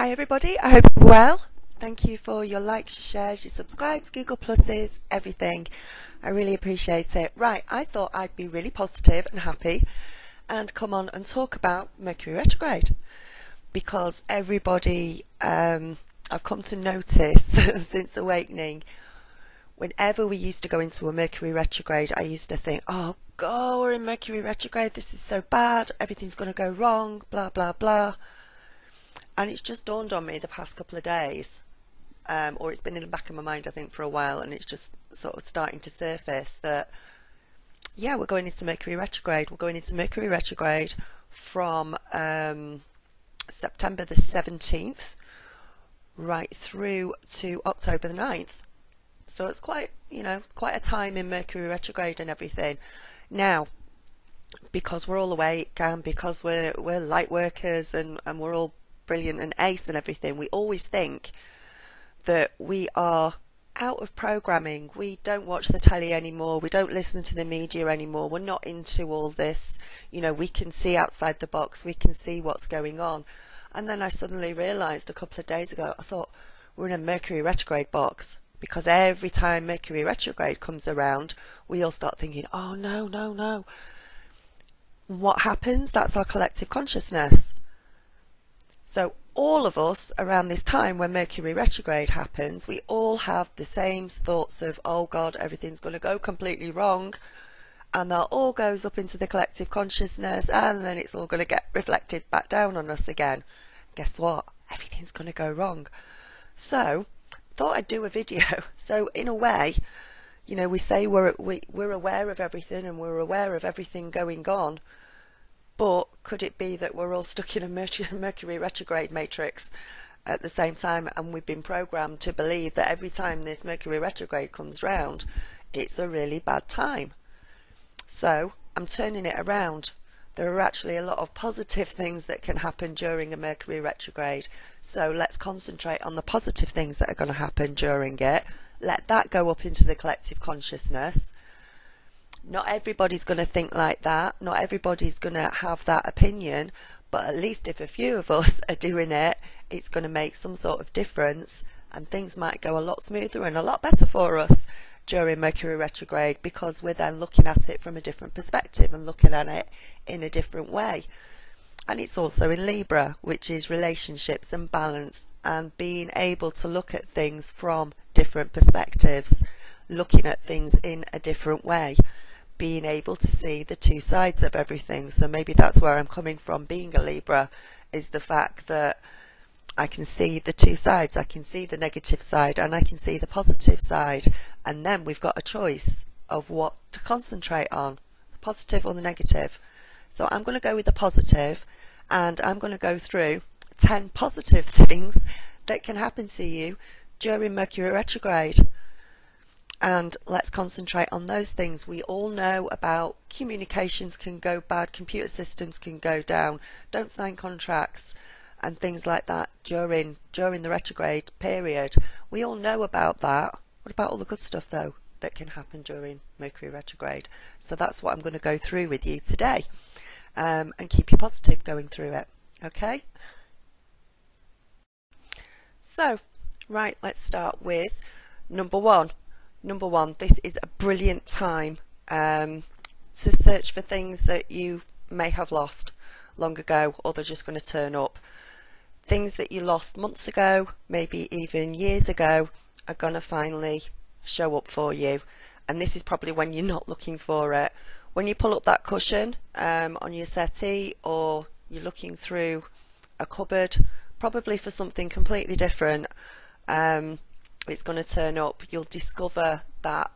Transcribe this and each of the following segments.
Hi everybody, I hope you're well. Thank you for your likes, your shares, your subscribes, Google Pluses, everything. I really appreciate it. Right, I thought I'd be really positive and happy and come on and talk about Mercury retrograde, because everybody, I've come to notice since awakening, whenever we used to go into a Mercury retrograde, I used to think, oh God, we're in Mercury retrograde, this is so bad, everything's going to go wrong, blah blah blah. And it's just dawned on me the past couple of days, or it's been in the back of my mind I think for a while, and it's just sort of starting to surface that yeah, we're going into Mercury retrograde. We're going into Mercury retrograde from September the 17th right through to October the 9th. So it's quite, you know, quite a time in Mercury retrograde and everything. Now, because we're all awake and because we're light workers and we're all brilliant and ace and everything, we always think that we are out of programming. We don't watch the telly anymore, we don't listen to the media anymore, we're not into all this, you know, we can see outside the box, we can see what's going on. And then I suddenly realised a couple of days ago, I thought, we're in a Mercury retrograde box, because every time Mercury retrograde comes around we all start thinking, oh no, no, no. What happens? That's our collective consciousness. So all of us around this time when Mercury retrograde happens, we all have the same thoughts of, oh God, everything's going to go completely wrong, and that all goes up into the collective consciousness, and then it's all going to get reflected back down on us again. Guess what? Everything's going to go wrong. So thought I'd do a video. So in a way, you know, we say we're aware of everything and we're aware of everything going on, but could it be that we're all stuck in a Mercury retrograde matrix at the same time, and we've been programmed to believe that every time this Mercury retrograde comes round, it's a really bad time? So I'm turning it around. There are actually a lot of positive things that can happen during a Mercury retrograde. So let's concentrate on the positive things that are going to happen during it. Let that go up into the collective consciousness. Not everybody's going to think like that, not everybody's going to have that opinion, but at least if a few of us are doing it, it's going to make some sort of difference, and things might go a lot smoother and a lot better for us during Mercury retrograde, because we're then looking at it from a different perspective and looking at it in a different way. And it's also in Libra, which is relationships and balance, and being able to look at things from different perspectives, looking at things in a different way, being able to see the two sides of everything. So maybe that's where I'm coming from being a Libra, is the fact that I can see the two sides. I can see the negative side and I can see the positive side, and then we've got a choice of what to concentrate on, the positive or the negative. So I'm going to go with the positive, and I'm going to go through 10 positive things that can happen to you during Mercury retrograde. And let's concentrate on those things. We all know about communications can go bad, computer systems can go down, don't sign contracts and things like that during the retrograde period. We all know about that. What about all the good stuff though that can happen during Mercury retrograde? So that's what I'm going to go through with you today, and keep you positive going through it. Okay? So, right, let's start with number one. Number one, this is a brilliant time to search for things that you may have lost long ago, or they're just going to turn up. Things that you lost months ago, maybe even years ago, are going to finally show up for you. And this is probably when you're not looking for it. When you pull up that cushion on your settee, or you're looking through a cupboard, probably for something completely different, it's going to turn up. You'll discover that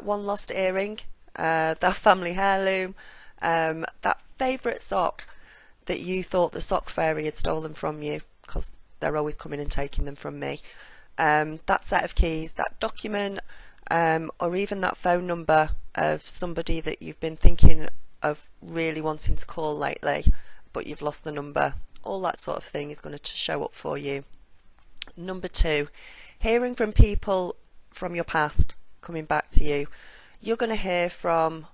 one lost earring, that family heirloom, that favourite sock that you thought the sock fairy had stolen from you, because they're always coming and taking them from me, that set of keys, that document, or even that phone number of somebody that you've been thinking of really wanting to call lately, but you've lost the number. All that sort of thing is going to show up for you. Number two, hearing from people from your past coming back to you. You're going to hear from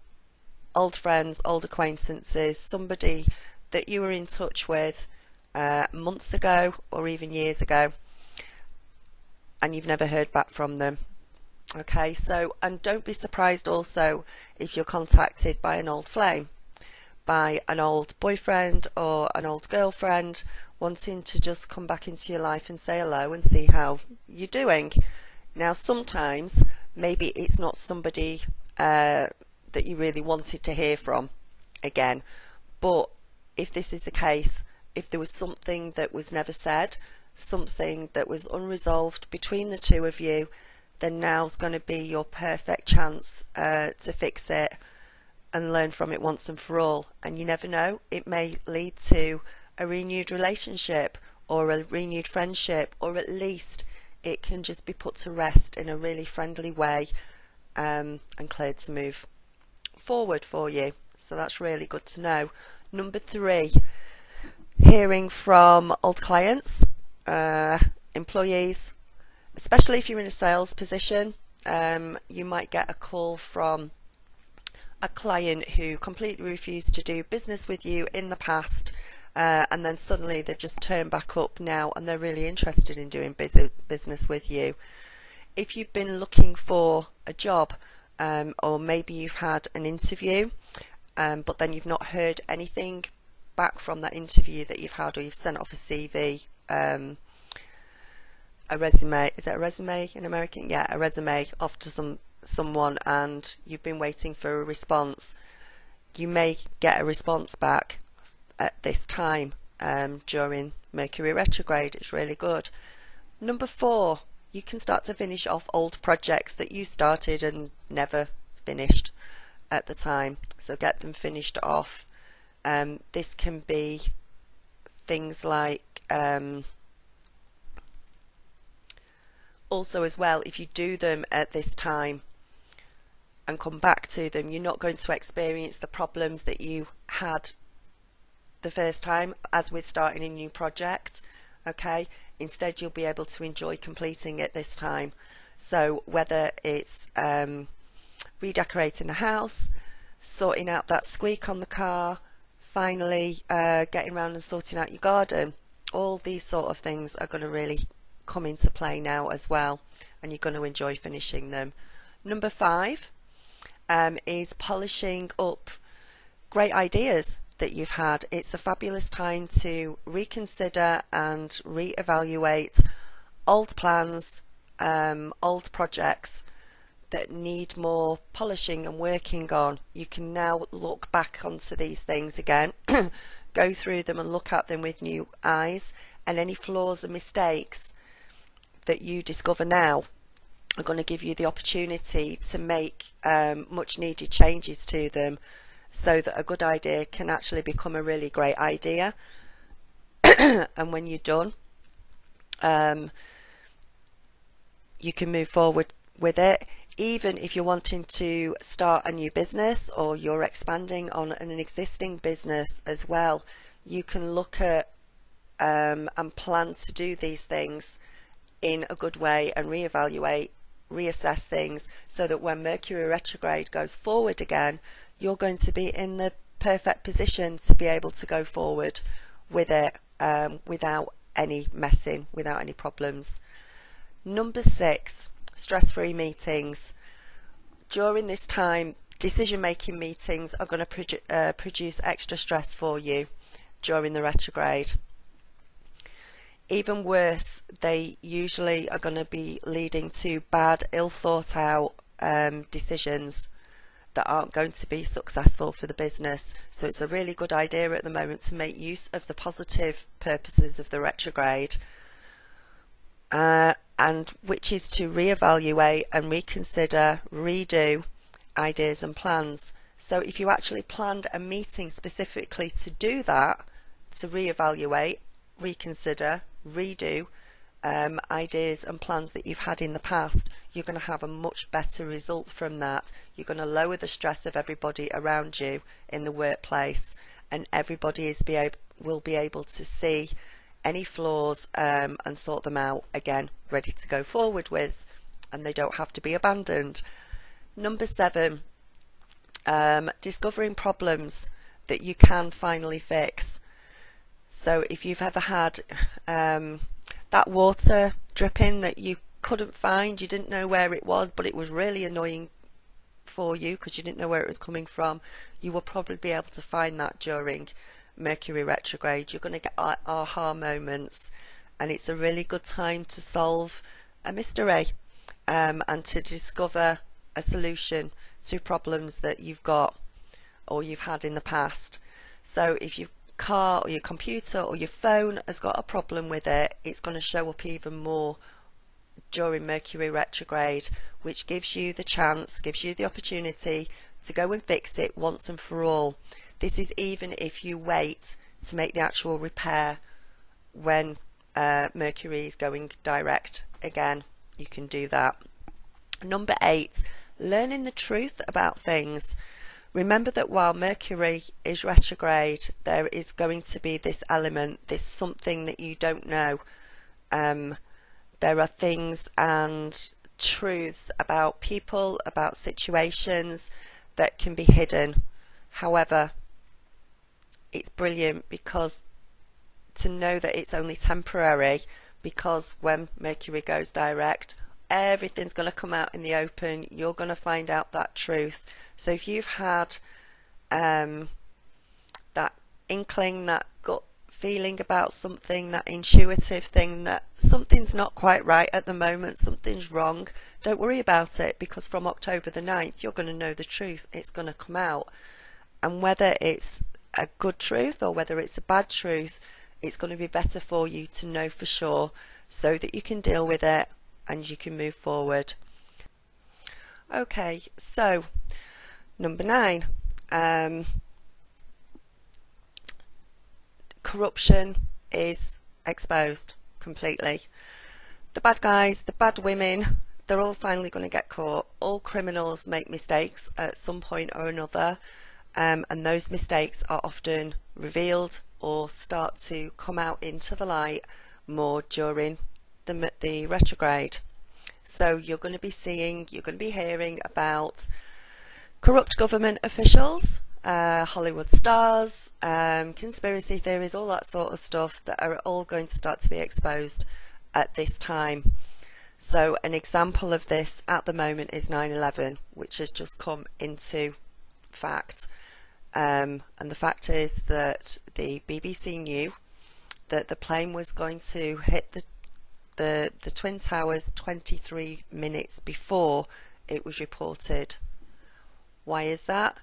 old friends, old acquaintances, somebody that you were in touch with months ago or even years ago, and you've never heard back from them. Okay, so, and don't be surprised also if you're contacted by an old flame, by an old boyfriend or an old girlfriend wanting to just come back into your life and say hello and see how you're doing. Now, sometimes maybe it's not somebody that you really wanted to hear from again, but if this is the case, if there was something that was never said, something that was unresolved between the two of you, then now's going to be your perfect chance to fix it and learn from it once and for all. And you never know, it may lead to a renewed relationship or a renewed friendship, or at least it can just be put to rest in a really friendly way and cleared to move forward for you. So that's really good to know. Number 3, hearing from old clients, employees, especially if you're in a sales position. You might get a call from a client who completely refused to do business with you in the past, and then suddenly they've just turned back up now and they're really interested in doing business with you. If you've been looking for a job, or maybe you've had an interview, but then you've not heard anything back from that interview that you've had, or you've sent off a CV, a resume, is it a resume in American? Yeah, a resume off to someone, and you've been waiting for a response. You may get a response back at this time during Mercury retrograde. It's really good. Number 4, you can start to finish off old projects that you started and never finished at the time. So get them finished off. This can be things like also as well, if you do them at this time and come back to them, you're not going to experience the problems that you had the first time as with starting a new project. Okay, instead you'll be able to enjoy completing it this time. So whether it's redecorating the house, sorting out that squeak on the car, finally getting around and sorting out your garden, all these sort of things are going to really come into play now as well, and you're going to enjoy finishing them. Number 5 is polishing up great ideas that you've had. It's a fabulous time to reconsider and reevaluate old plans, old projects that need more polishing and working on. You can now look back onto these things again, go through them and look at them with new eyes, and any flaws and mistakes that you discover now are going to give you the opportunity to make much needed changes to them, so that a good idea can actually become a really great idea. And when you're done, you can move forward with it. Even if you're wanting to start a new business, or you're expanding on an existing business as well, you can look at and plan to do these things in a good way and reevaluate, reassess things, so that when Mercury retrograde goes forward again, you're going to be in the perfect position to be able to go forward with it without any messing, without any problems. Number 6, stress-free meetings. During this time, decision-making meetings are going to produce extra stress for you during the retrograde. Even worse, they usually are going to be leading to bad, ill-thought-out decisions that aren't going to be successful for the business. So it's a really good idea at the moment to make use of the positive purposes of the retrograde, and which is to reevaluate and reconsider, redo ideas and plans. So if you actually planned a meeting specifically to do that, to reevaluate, reconsider, redo ideas and plans that you've had in the past, you're going to have a much better result from that. You're going to lower the stress of everybody around you in the workplace, and everybody will be able to see any flaws and sort them out again, ready to go forward with, and they don't have to be abandoned. Number 7, discovering problems that you can finally fix. So if you've ever had that water dripping that you couldn't find, you didn't know where it was, but it was really annoying for you because you didn't know where it was coming from, you will probably be able to find that during Mercury retrograde. You're going to get aha moments, and it's a really good time to solve a mystery and to discover a solution to problems that you've got or you've had in the past. So if your car or your computer or your phone has got a problem with it, it's going to show up even more during Mercury retrograde, which gives you the chance, gives you the opportunity to go and fix it once and for all. This is even if you wait to make the actual repair when Mercury is going direct again. You can do that. Number 8, learning the truth about things. Remember that while Mercury is retrograde, there is going to be this element, this something that you don't know. There are things and truths about people, about situations that can be hidden. However, it's brilliant because to know that it's only temporary, because when Mercury goes direct, everything's going to come out in the open. You're going to find out that truth. So if you've had that inkling, that gut feeling about something, that intuitive thing that something's not quite right at the moment, something's wrong, don't worry about it, because from October the 9th you're going to know the truth. It's going to come out, and whether it's a good truth or whether it's a bad truth, it's going to be better for you to know for sure so that you can deal with it and you can move forward. Okay, so number 9, corruption is exposed completely. The bad guys, the bad women, they're all finally going to get caught. All criminals make mistakes at some point or another, and those mistakes are often revealed or start to come out into the light more during the retrograde. So you're going to be seeing, you're going to be hearing about corrupt government officials, Hollywood stars, conspiracy theories, all that sort of stuff that are all going to start to be exposed at this time. So an example of this at the moment is 9/11, which has just come into fact. And the fact is that the BBC knew that the plane was going to hit the Twin Towers 23 minutes before it was reported. Why is that?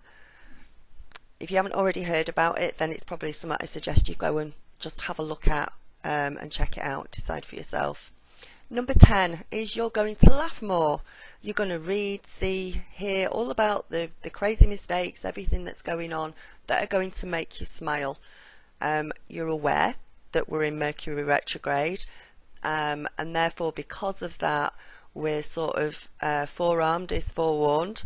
If you haven't already heard about it, then it's probably something I suggest you go and just have a look at and check it out, decide for yourself. Number 10 is you're going to laugh more. You're going to read, see, hear all about the crazy mistakes, everything that's going on that are going to make you smile. You're aware that we're in Mercury retrograde, and therefore because of that we're sort of forearmed is forewarned.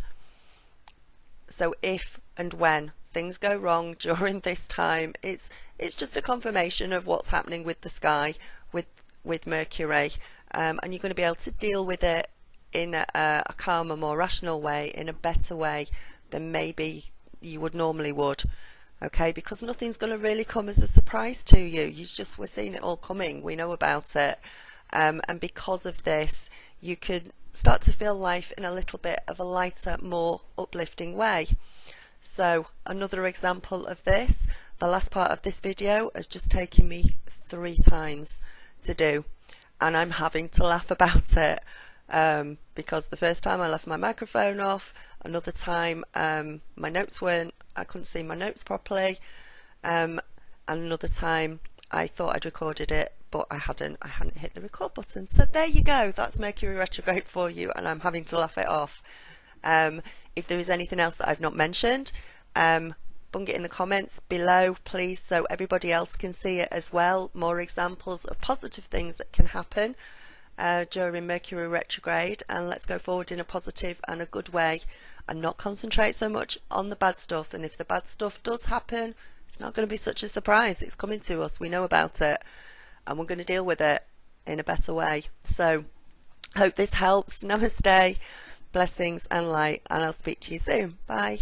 So if and when things go wrong during this time, it's just a confirmation of what's happening with the sky, with Mercury, and you're going to be able to deal with it in a calmer, more rational way, in a better way than maybe you would normally would. Okay, because nothing's going to really come as a surprise to you. We're seeing it all coming. We know about it, and because of this, you could start to feel life in a little bit of a lighter, more uplifting way. So another example of this, the last part of this video has just taken me 3 times to do, and I'm having to laugh about it because the first time I left my microphone off, another time my notes I couldn't see my notes properly, and another time I thought I'd recorded it but I hadn't hit the record button. So there you go, that's Mercury retrograde for you, and I'm having to laugh it off. If there is anything else that I've not mentioned, bung it in the comments below please, so everybody else can see it as well. More examples of positive things that can happen during Mercury retrograde, and let's go forward in a positive and a good way and not concentrate so much on the bad stuff. And if the bad stuff does happen, it's not going to be such a surprise. It's coming to us, we know about it, and we're going to deal with it in a better way. So hope this helps. Namaste, blessings and light, and I'll speak to you soon. Bye.